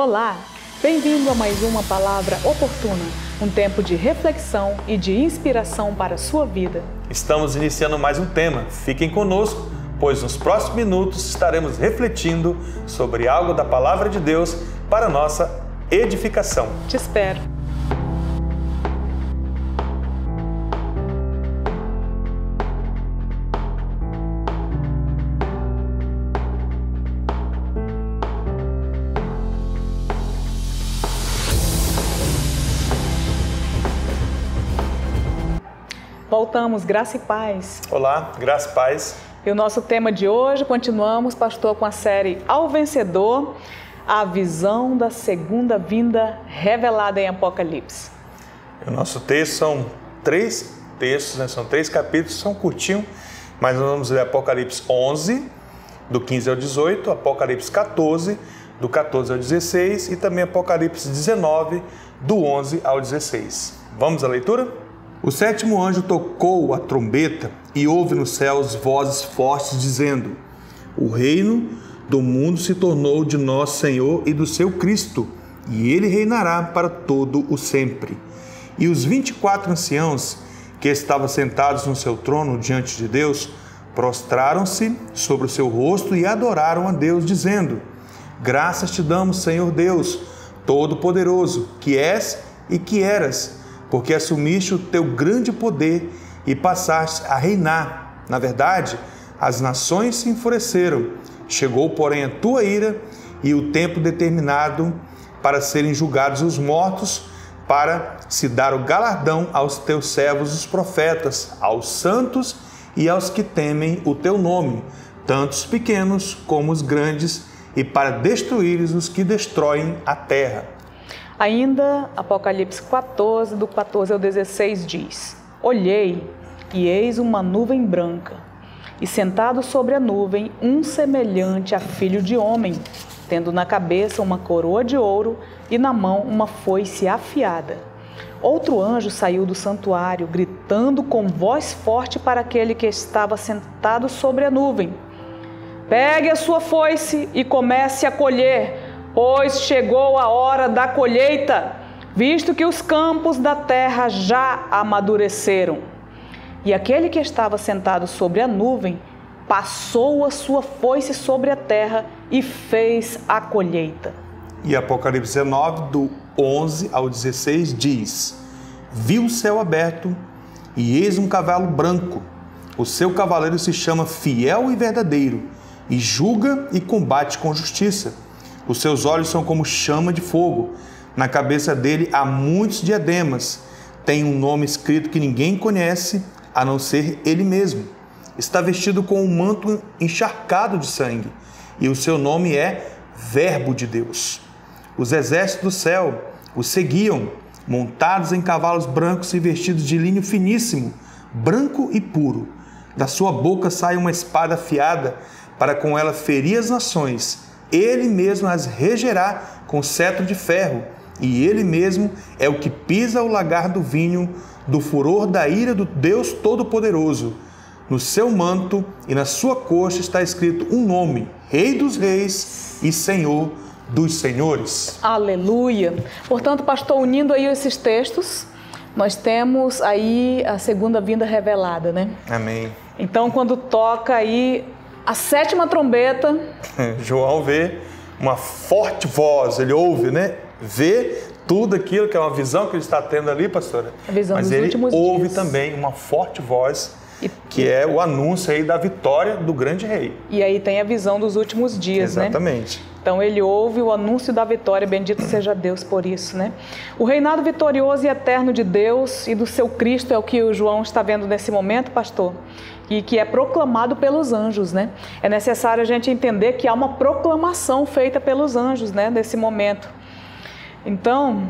Olá, bem-vindo a mais uma Palavra Oportuna, um tempo de reflexão e de inspiração para a sua vida. Estamos iniciando mais um tema. Fiquem conosco, pois nos próximos minutos estaremos refletindo sobre algo da Palavra de Deus para a nossa edificação. Te espero. Voltamos, graça e paz. Olá, graça e paz. E o nosso tema de hoje, continuamos, pastor, com a série Ao Vencedor, a visão da segunda vinda revelada em Apocalipse. O nosso texto são 3 textos, são 3 capítulos, são curtinhos, mas nós vamos ler Apocalipse 11, do 15 ao 18, Apocalipse 14, do 14 ao 16 e também Apocalipse 19, do 11 ao 16. Vamos à leitura? O 7º anjo tocou a trombeta e houve nos céus vozes fortes dizendo: o reino do mundo se tornou de nosso Senhor e do seu Cristo, e ele reinará para todo o sempre. E os 24 anciãos que estavam sentados no seu trono diante de Deus, prostraram-se sobre o seu rosto e adoraram a Deus, dizendo: graças te damos, Senhor Deus, Todo-Poderoso, que és e que eras, porque assumiste o teu grande poder e passaste a reinar. Na verdade, as nações se enfureceram. Chegou, porém, a tua ira e o tempo determinado para serem julgados os mortos, para se dar o galardão aos teus servos, os profetas, aos santos e aos que temem o teu nome, tanto os pequenos como os grandes, e para destruires os que destroem a terra. Ainda, Apocalipse 14, do 14 ao 16 diz: olhei, e eis uma nuvem branca, e sentado sobre a nuvem, um semelhante a filho de homem, tendo na cabeça uma coroa de ouro e na mão uma foice afiada. Outro anjo saiu do santuário, gritando com voz forte para aquele que estava sentado sobre a nuvem: pegue a sua foice e comece a colher, pois chegou a hora da colheita, visto que os campos da terra já amadureceram. E aquele que estava sentado sobre a nuvem passou a sua foice sobre a terra e fez a colheita. E Apocalipse 19, do 11 ao 16 diz: vi o céu aberto e eis um cavalo branco. O seu cavaleiro se chama Fiel e Verdadeiro, e julga e combate com justiça. Os seus olhos são como chama de fogo. Na cabeça dele há muitos diademas. Tem um nome escrito que ninguém conhece, a não ser ele mesmo. Está vestido com um manto encharcado de sangue, e o seu nome é Verbo de Deus. Os exércitos do céu o seguiam, montados em cavalos brancos e vestidos de linho finíssimo, branco e puro. Da sua boca sai uma espada afiada, para com ela ferir as nações. Ele mesmo as regerá com cetro de ferro, e ele mesmo é o que pisa o lagar do vinho, do furor da ira do Deus Todo-Poderoso. No seu manto e na sua coxa está escrito um nome: Rei dos Reis e Senhor dos Senhores. Aleluia! Portanto, pastor, unindo aí esses textos, nós temos aí a segunda vinda revelada, né? Amém. Então, quando toca aí a 7ª trombeta, João vê uma forte voz, ele ouve, né? Vê tudo aquilo que é uma visão que ele está tendo ali, pastora. A visão mas dos ele últimos ouve dias. também uma forte voz, que é o anúncio aí da vitória do grande rei. E aí tem a visão dos últimos dias, Exatamente. né? Então ele ouve o anúncio da vitória, bendito seja Deus por isso, né? O reinado vitorioso e eterno de Deus e do seu Cristo é o que o João está vendo nesse momento, pastor, e que é proclamado pelos anjos, né? É necessário a gente entender que há uma proclamação feita pelos anjos, né, nesse momento. Então,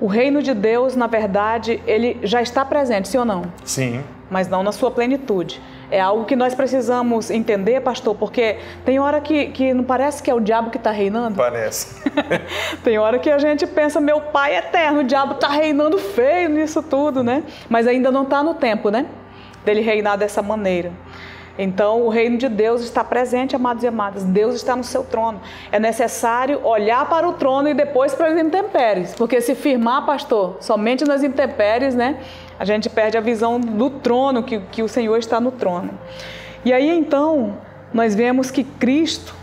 o reino de Deus, na verdade, ele já está presente, sim ou não? Sim. Mas não na sua plenitude. É algo que nós precisamos entender, pastor, porque tem hora que não parece que é o diabo que está reinando? Parece. Tem hora que a gente pensa, meu pai é eterno, o diabo está reinando feio nisso tudo, né? Mas ainda não está no tempo, né? Dele reinar dessa maneira. Então, o reino de Deus está presente, amados e amadas. Deus está no seu trono. É necessário olhar para o trono e depois para as intempéries. Porque se firmar, pastor, somente nas intempéries, né, a gente perde a visão do trono, que o Senhor está no trono. E aí, então, nós vemos que Cristo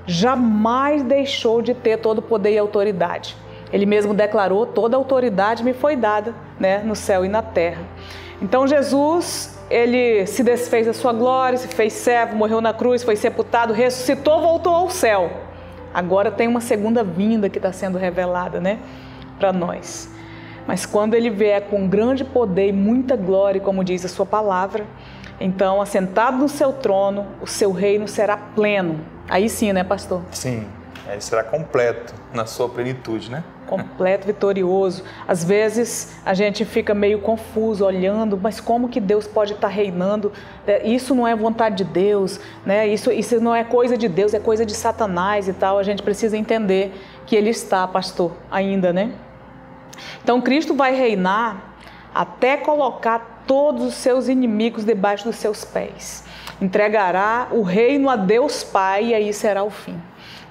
jamais deixou de ter todo o poder e autoridade. Ele mesmo declarou: toda a autoridade me foi dada, né, no céu e na terra. Então, Jesus, ele se desfez da sua glória, se fez servo, morreu na cruz, foi sepultado, ressuscitou, voltou ao céu. Agora tem uma segunda vinda que está sendo revelada, né, para nós. Mas quando ele vier com grande poder e muita glória, como diz a sua palavra, então, assentado no seu trono, o seu reino será pleno. Aí sim, né, pastor? Sim, ele será completo na sua plenitude, né? Completo, vitorioso. Às vezes a gente fica meio confuso olhando, mas como que Deus pode estar reinando? Isso não é vontade de Deus, né? Isso não é coisa de Deus, é coisa de Satanás e tal. A gente precisa entender que ele está, pastor, ainda, né? Então Cristo vai reinar até colocar todos os seus inimigos debaixo dos seus pés. Entregará o reino a Deus Pai e aí será o fim.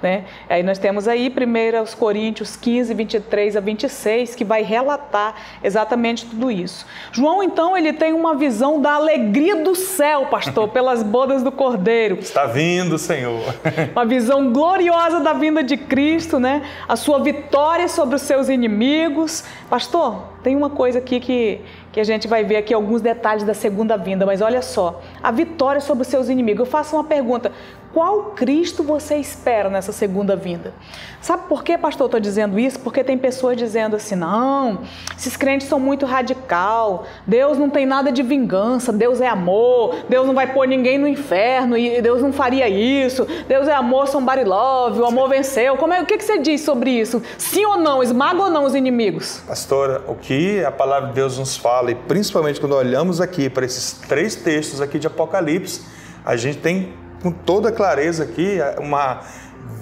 Né? Aí nós temos aí 1 Coríntios 15, 23 a 26, que vai relatar exatamente tudo isso. João, então, ele tem uma visão da alegria do céu, pastor, pelas bodas do Cordeiro. Está vindo, Senhor. Uma visão gloriosa da vinda de Cristo, né? A sua vitória sobre os seus inimigos. Pastor, tem uma coisa aqui que a gente vai ver aqui, alguns detalhes da segunda vinda, mas olha só, a vitória sobre os seus inimigos. Eu faço uma pergunta: qual Cristo você espera nessa segunda vinda? Sabe por que, pastor, eu estou dizendo isso? Porque tem pessoas dizendo assim: não, esses crentes são muito radical, Deus não tem nada de vingança, Deus é amor, Deus não vai pôr ninguém no inferno, e Deus não faria isso, Deus é amor, somebody love, o amor venceu. O que você diz sobre isso? Sim ou não? Esmaga ou não os inimigos? Pastora, o que a palavra de Deus nos fala, e principalmente quando olhamos aqui para esses 3 textos aqui de Apocalipse, a gente tem com toda clareza aqui uma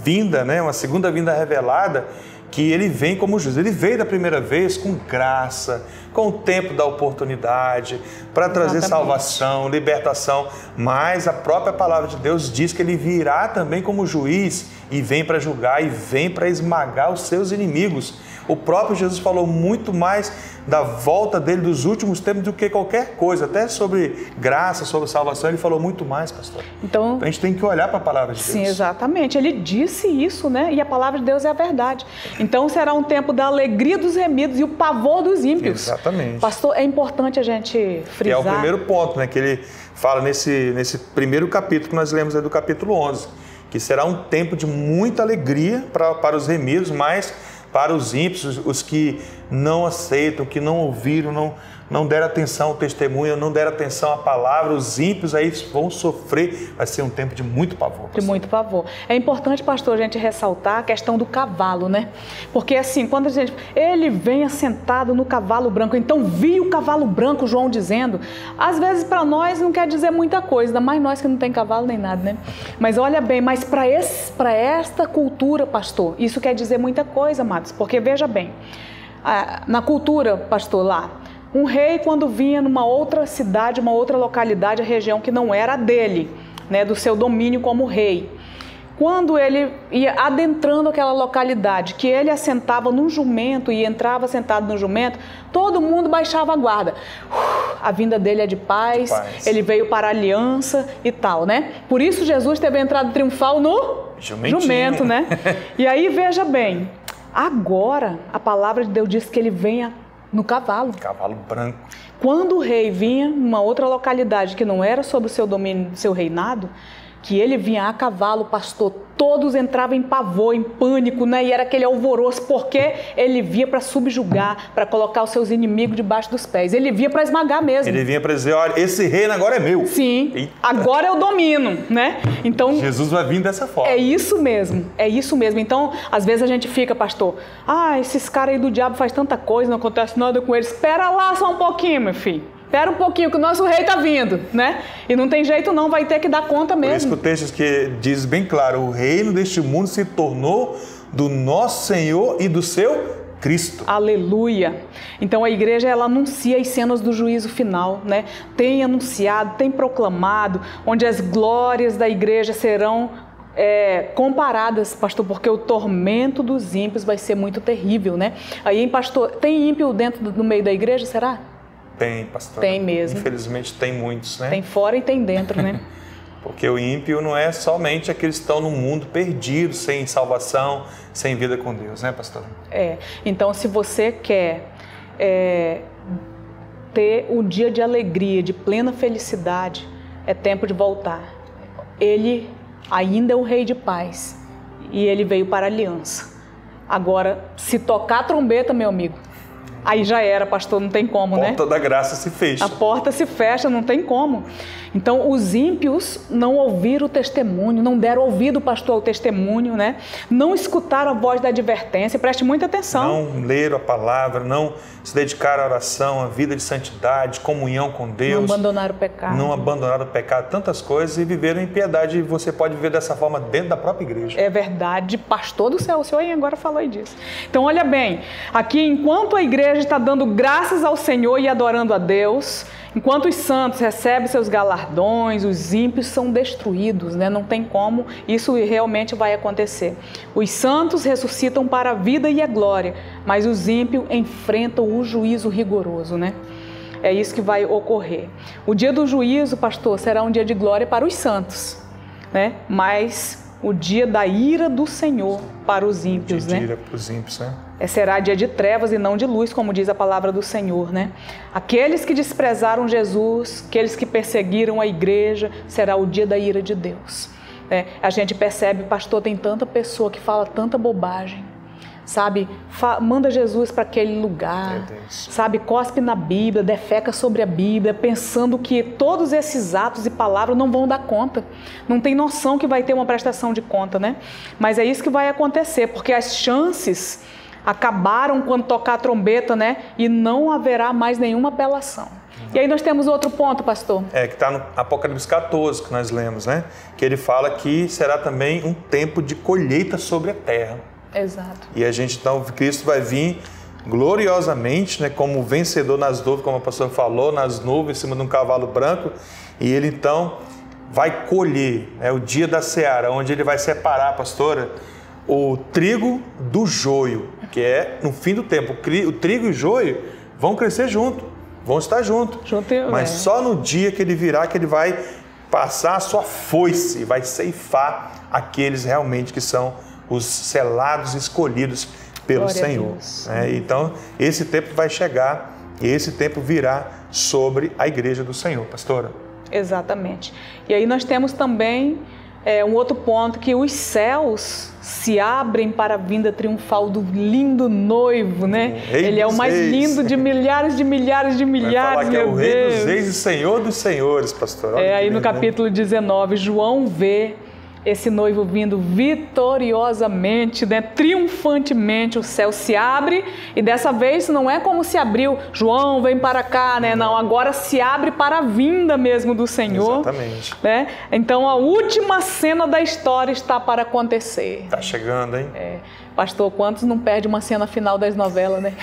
vinda, né, uma segunda vinda revelada, que ele vem como juiz. Ele veio da primeira vez com graça, com o tempo da oportunidade, para trazer salvação, libertação, mas a própria palavra de Deus diz que ele virá também como juiz e vem para julgar e vem para esmagar os seus inimigos. O próprio Jesus falou muito mais da volta dele dos últimos tempos do que qualquer coisa, até sobre graça, sobre salvação, ele falou muito mais, pastor. Então a gente tem que olhar para a palavra de Deus. Sim, exatamente. Ele disse isso, né? E a palavra de Deus é a verdade. Então será um tempo da alegria dos remidos e o pavor dos ímpios. Exatamente. Pastor, é importante a gente frisar. Que é o primeiro ponto, né? Que ele fala nesse primeiro capítulo que nós lemos aí do capítulo 11, que será um tempo de muita alegria para os remidos, mas para os ímpios, os que não aceitam, que não ouviram, não deram atenção ao testemunho, não deram atenção à palavra, os ímpios aí vão sofrer, vai ser um tempo de muito pavor. De muito pavor. É importante, pastor, a gente ressaltar a questão do cavalo, né? Porque assim, quando a gente... Ele vem assentado no cavalo branco, então vi o cavalo branco, João dizendo. Às vezes para nós não quer dizer muita coisa, ainda mais nós que não tem cavalo nem nada, né? Mas olha bem, mas para esta cultura, pastor, isso quer dizer muita coisa, amados, porque veja bem, na cultura, pastor, lá, um rei, quando vinha numa outra cidade, uma outra localidade, a região que não era dele, né, do seu domínio como rei, quando ele ia adentrando aquela localidade, que ele assentava num jumento e entrava sentado no jumento, todo mundo baixava a guarda. A vinda dele é de paz, ele veio para a aliança e tal, né? Por isso Jesus teve a entrada triunfal no jumento, né? E aí, veja bem, agora a palavra de Deus diz que ele venha no cavalo. Cavalo branco. Quando o rei vinha numa outra localidade que não era sob o seu domínio, do seu reinado, que ele vinha a cavalo, pastor, todos entravam em pavor, em pânico, né? E era aquele alvoroço, porque ele vinha para subjugar, para colocar os seus inimigos debaixo dos pés. Ele vinha para esmagar mesmo. Ele vinha para dizer: olha, esse reino agora é meu. Sim, eita, agora eu domino, né? Então, Jesus vai vir dessa forma. É isso mesmo, é isso mesmo. Então, às vezes a gente fica, pastor, esses caras aí do diabo faz tanta coisa, não acontece nada com eles. Espera lá só um pouquinho, meu filho. Espera um pouquinho que o nosso rei está vindo, né? E não tem jeito não, vai ter que dar conta mesmo. Por isso que o texto que diz bem claro: o reino deste mundo se tornou do nosso Senhor e do seu Cristo. Aleluia! Então a igreja, ela anuncia as cenas do juízo final, né? Tem anunciado, tem proclamado, onde as glórias da igreja serão comparadas, pastor, porque o tormento dos ímpios vai ser muito terrível, né? Aí, pastor, tem ímpio dentro do meio da igreja, será? Tem, pastor. Tem mesmo. Infelizmente tem muitos, né? Tem fora e tem dentro, né? Porque o ímpio não é somente aqueles que estão no mundo perdidos, sem salvação, sem vida com Deus, né, pastor? Então, se você quer ter um dia de alegria, de plena felicidade, é tempo de voltar. Ele ainda é o Rei de paz e ele veio para a aliança. Agora, se tocar a trombeta, meu amigo, aí já era, pastor, não tem como, né? A porta da graça se fecha. A porta se fecha, não tem como. Então, os ímpios não ouviram o testemunho, não deram ouvido, pastor, ao testemunho, né? Não escutaram a voz da advertência, preste muita atenção. Não leram a palavra, não se dedicaram à oração, à vida de santidade, comunhão com Deus. Não abandonaram o pecado. Não abandonaram o pecado, tantas coisas, e viveram em piedade. E você pode viver dessa forma dentro da própria igreja. É verdade, pastor do céu, o senhor agora falou disso. Então, olha bem, aqui enquanto a igreja está dando graças ao Senhor e adorando a Deus, enquanto os santos recebem seus galardões, os ímpios são destruídos, né? Não tem como, isso realmente vai acontecer. Os santos ressuscitam para a vida e a glória, mas os ímpios enfrentam o juízo rigoroso, né? É isso que vai ocorrer. O dia do juízo, pastor, será um dia de glória para os santos, né? Mas o dia da ira do Senhor para os ímpios, né? Ira para os ímpios, né? Será dia de trevas e não de luz, como diz a palavra do Senhor, né? Aqueles que desprezaram Jesus, aqueles que perseguiram a igreja, será o dia da ira de Deus. A gente percebe, pastor, tem tanta pessoa que fala tanta bobagem, sabe? Manda Jesus para aquele lugar, sabe? Cospe na Bíblia, defeca sobre a Bíblia, pensando que todos esses atos e palavras não vão dar conta. Não tem noção que vai ter uma prestação de conta, né? Mas é isso que vai acontecer, porque as chances acabaram quando tocar a trombeta, né? E não haverá mais nenhuma apelação. E aí nós temos outro ponto, pastor. Que está no Apocalipse 14, que nós lemos, né? Que ele fala que será também um tempo de colheita sobre a terra. Exato. E a gente, então, Cristo vai vir gloriosamente, né? Como vencedor nas nuvens, como a pastora falou, nas nuvens, em cima de um cavalo branco. E ele, então, vai colher, né? O dia da seara, onde ele vai separar, pastora, o trigo do joio, que é no fim do tempo. O trigo e o joio vão crescer junto, vão estar juntos. Mas só no dia que ele virá que ele vai passar a sua foice, vai ceifar aqueles realmente que são os selados escolhidos pelo Senhor. Então, esse tempo vai chegar e esse tempo virá sobre a igreja do Senhor, pastora. Exatamente. E aí nós temos também um outro ponto, que os céus se abrem para a vinda triunfal do lindo noivo, né? Ele é o mais lindo de milhares de milhares de milhares, meu Deus. É o Rei dos Reis e Senhor dos Senhores, pastor. Aí no capítulo 19, João vê esse noivo vindo vitoriosamente, né? Triunfantemente, o céu se abre e dessa vez não é como se abriu, João vem para cá, né? Não, agora se abre para a vinda mesmo do Senhor. Exatamente. Né? Então a última cena da história está para acontecer. Está chegando, hein? Pastor, quantos não perde uma cena final das novelas, né?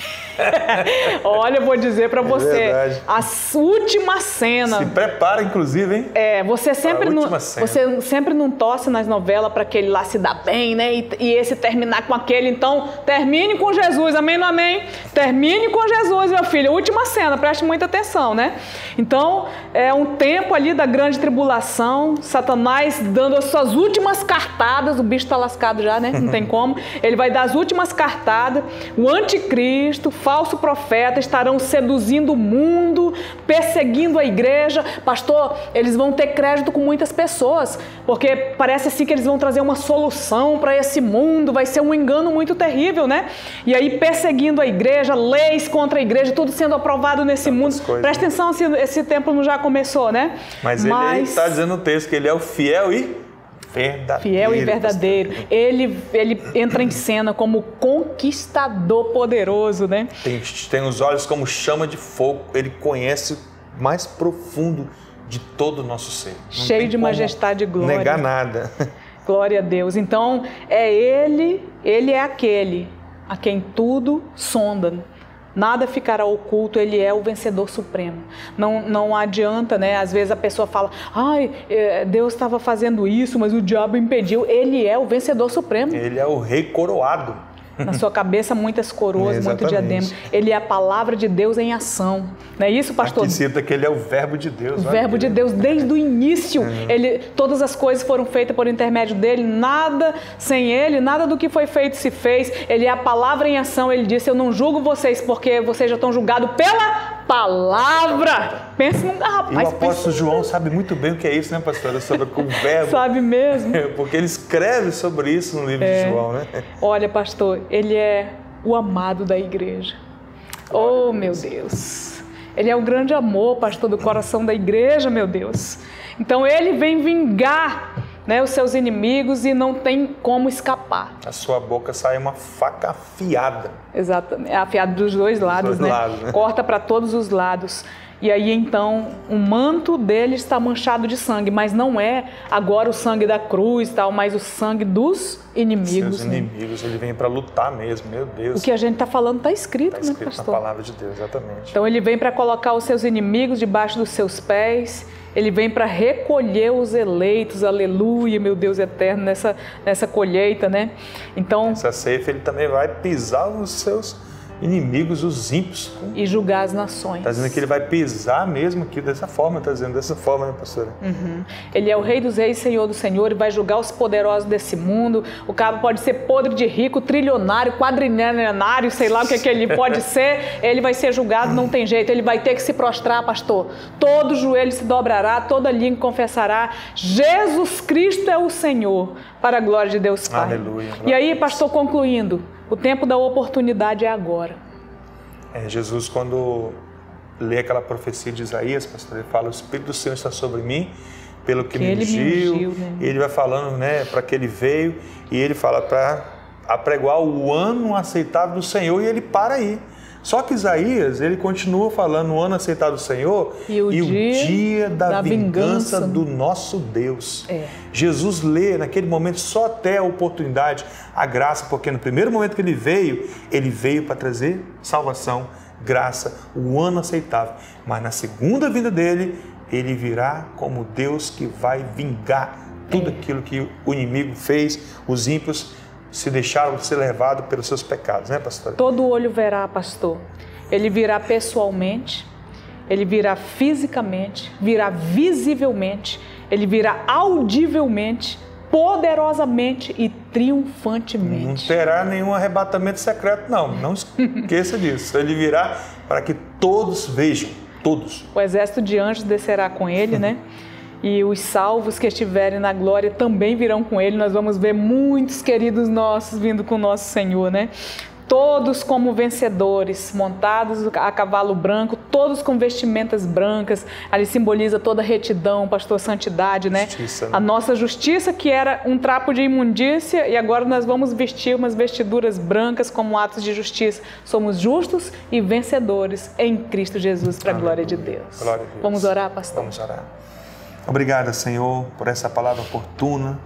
Olha, eu vou dizer para você, a última cena. Se prepara, inclusive, hein? Você sempre não torce nas novelas para aquele lá se dar bem, né? E esse terminar com aquele, então termine com Jesus, amém, não amém? Termine com Jesus, meu filho. Última cena, preste muita atenção, né? Então, é um tempo ali da grande tribulação, Satanás dando as suas últimas cartadas, o bicho está lascado já, né? Não tem como. Ele vai dar as últimas cartadas, o anticristo, falso profeta estarão seduzindo o mundo, perseguindo a igreja. Pastor, eles vão ter crédito com muitas pessoas, porque parece assim que eles vão trazer uma solução para esse mundo, vai ser um engano muito terrível, né? E aí perseguindo a igreja, leis contra a igreja, tudo sendo aprovado nesse mundo. Presta atenção se esse tempo não já começou, né? Mas ele está dizendo no texto que ele é o fiel e verdadeiro. Fiel e verdadeiro. Ele entra em cena como conquistador poderoso, né? Tem os olhos como chama de fogo. Ele conhece o mais profundo de todo o nosso ser. Cheio de majestade e glória. Negar nada. Glória a Deus. Então, ele é aquele a quem tudo sonda. Nada ficará oculto, ele é o vencedor supremo. Não adianta, né? Às vezes a pessoa fala, ai, Deus estava fazendo isso, mas o diabo impediu. Ele é o vencedor supremo. Ele é o rei coroado. Na sua cabeça, muitas coroas, muito diadema. Ele é a palavra de Deus em ação. Não é isso, pastor? Aqui cita que ele é o verbo de Deus. O verbo de Deus desde o início. Todas as coisas foram feitas por intermédio dele. Nada sem ele, nada do que foi feito se fez. Ele é a palavra em ação. Ele disse, eu não julgo vocês porque vocês já estão julgados pela palavra. Pensa num rapaz. E o apóstolo João sabe muito bem o que é isso, né, pastora? Sobre o verbo. Sabe mesmo. Porque ele escreve sobre isso no livro de João, né? Olha, pastor, ele é o amado da igreja. Oh, meu Deus. Ele é o grande amor, pastor, do coração da igreja, meu Deus. Então, ele vem vingar, né, os seus inimigos e não tem como escapar. Da sua boca sai uma faca afiada. Exatamente, afiada dos dois lados, né? Corta para todos os lados. E aí, então, o manto dele está manchado de sangue, mas não é agora o sangue da cruz, tal, mas o sangue dos inimigos. Seus inimigos, ele vem para lutar mesmo, meu Deus. O que a gente está falando está escrito, né, pastor? Na palavra de Deus, exatamente. Então, ele vem para colocar os seus inimigos debaixo dos seus pés, ele vem para recolher os eleitos, aleluia, meu Deus eterno, nessa colheita, né? Então, essa ceifa, ele também vai pisar os seus inimigos, os ímpios. E julgar as nações. Está dizendo que ele vai pisar mesmo aqui dessa forma, está dizendo dessa forma, né, pastora? Ele é o rei dos reis, senhor do senhor, e vai julgar os poderosos desse mundo. O cabo pode ser podre de rico, trilionário, quadrilionário, sei lá o que ele pode ser. Ele vai ser julgado, não tem jeito. Ele vai ter que se prostrar, pastor. Todo joelho se dobrará, toda língua confessará. Jesus Cristo é o Senhor, para a glória de Deus Pai. Aleluia. E aí, pastor, concluindo, o tempo da oportunidade é agora. Jesus, quando lê aquela profecia de Isaías, pastor, ele fala, o Espírito do Senhor está sobre mim, pelo que me ungiu, né? Ele vai falando, né, para que ele veio, e ele fala para apregoar o ano aceitável do Senhor, e ele para aí. Só que Isaías, ele continua falando o ano aceitável do Senhor e o dia da vingança do nosso Deus. Jesus lê naquele momento só até a oportunidade, a graça, porque no primeiro momento que ele veio para trazer salvação, graça, o ano aceitável. Mas na segunda vinda dele, ele virá como Deus que vai vingar tudo aquilo que o inimigo fez, os ímpios se deixaram ser levados pelos seus pecados, né, pastor? Todo olho verá, pastor. Ele virá pessoalmente, ele virá fisicamente, virá visivelmente, ele virá audivelmente, poderosamente e triunfantemente. Não terá nenhum arrebatamento secreto, não esqueça disso. Ele virá para que todos vejam, todos. O exército de anjos descerá com ele, né? E os salvos que estiverem na glória também virão com ele. Nós vamos ver muitos queridos nossos vindo com o nosso Senhor, né? Todos como vencedores, montados a cavalo branco, todos com vestimentas brancas. Ali simboliza toda a retidão, pastor, santidade, né? Justiça, né? A nossa justiça, que era um trapo de imundícia, e agora nós vamos vestir umas vestiduras brancas como atos de justiça. Somos justos e vencedores em Cristo Jesus, para a glória de Deus. Glória a Deus. Vamos orar, pastor? Vamos orar. Obrigado, Senhor, por essa palavra oportuna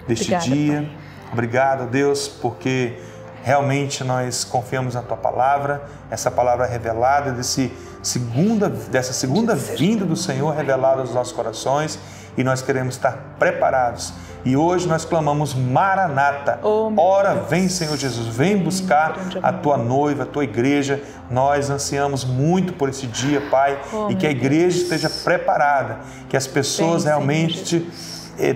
deste dia. Pai. Obrigado, Deus, porque realmente nós confiamos na Tua palavra, essa palavra revelada, dessa segunda vinda do Senhor revelada aos nossos corações, e nós queremos estar preparados. E hoje nós clamamos Maranata, ora vem, Senhor Jesus, vem buscar a Tua noiva, a Tua igreja. Nós ansiamos muito por esse dia, Pai, e que a igreja esteja preparada, que as pessoas realmente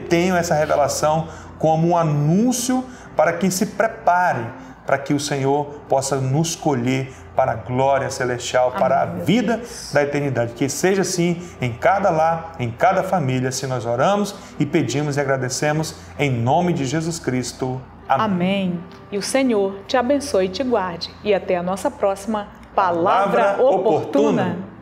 tenham essa revelação como um anúncio para que se preparem, para que o Senhor possa nos colher para a glória celestial, para a vida da eternidade. Que seja assim em cada lar, em cada família, se nós oramos e pedimos e agradecemos em nome de Jesus Cristo. Amém. Amém. E o Senhor te abençoe e te guarde. E até a nossa próxima Palavra Oportuna.